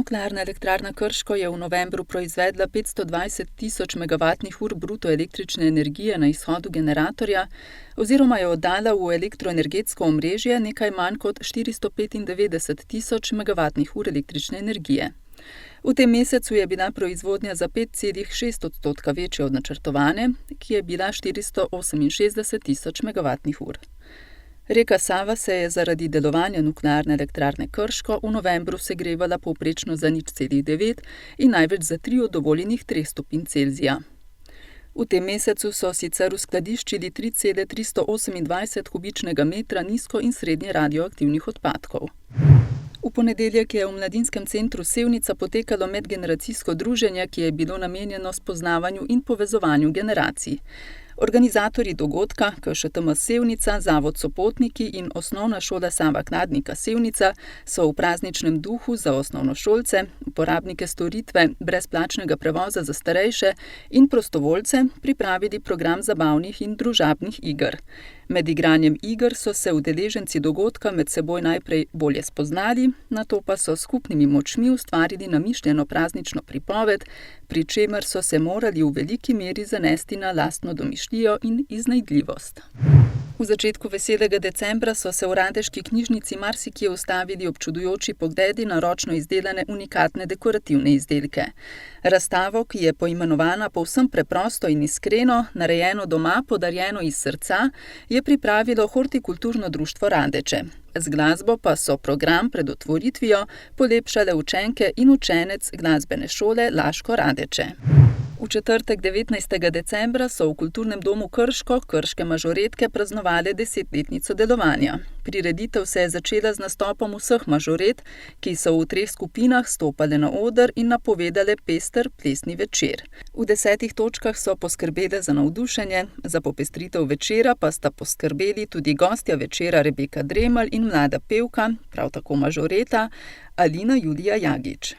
Nuklearna elektrarna Krško je v novembru proizvedla 520 tisoč megavatnih ur bruto električne energije na izhodu generatorja oziroma je oddala v elektroenergetsko omrežje nekaj manj kot 495 tisoč megavatnih ur električne energije. V tem mesecu je bila proizvodnja za 5,6% večja od načrtovane, ki je bila 468 tisoč megavatnih ur. Reka Sava se je zaradi delovanja Nuklearne elektrarne Krško v novembru segrevala povprečno za 0,9 in največ za 3 od dovoljenih 3 stopinj Celzija. V tem mesecu so sicer uskladiščili 3,328 kubičnega metra nizko in srednje radioaktivnih odpadkov. V ponedeljek je v Mladinskem centru Sevnica potekalo medgeneracijsko druženje, ki je bilo namenjeno spoznavanju in povezovanju generacij. Organizatorji dogodka, KŠTM Sevnica, Zavod Sopotniki in Osnovna šola Sava Kladnika Sevnica so v prazničnem duhu za osnovnošolce, uporabnike storitve brezplačnega prevoza za starejše in prostovoljce pripravili program zabavnih in družabnih iger. Med igranjem iger so se udeleženci dogodka med seboj najprej bolje spoznali, nato pa so skupnimi močmi ustvarili namišljeno praznično pripoved, pri čemer so se morali v veliki meri zanesti na lastno domišljijo in iznajdljivost. V začetku veselega decembra so se v radeški knjižnici marsikje ustavili občudujoči pogledi na ročno izdelane unikatne dekorativne izdelke. Razstavo, ki je poimenovana povsem preprosto in iskreno, narejeno doma, podarjeno iz srca, je pripravilo Hortikulturno društvo Radeče. Z glasbo pa so program pred otvoritvijo polepšale učenke in učenec glasbene šole Laško Radeče. V četrtek 19. decembra so v Kulturnem domu Krško krške mažoretke praznovale 10-letnico delovanja. Prireditev se je začela z nastopom vseh mažoret, ki so v 3 skupinah stopale na oder in napovedale pester plesni večer. V 10 točkah so poskrbele za navdušenje, za popestritev večera pa sta poskrbeli tudi gostja večera Rebeka Dremelj in mlada pevka, prav tako mažoreta, Alina Julija Jagič.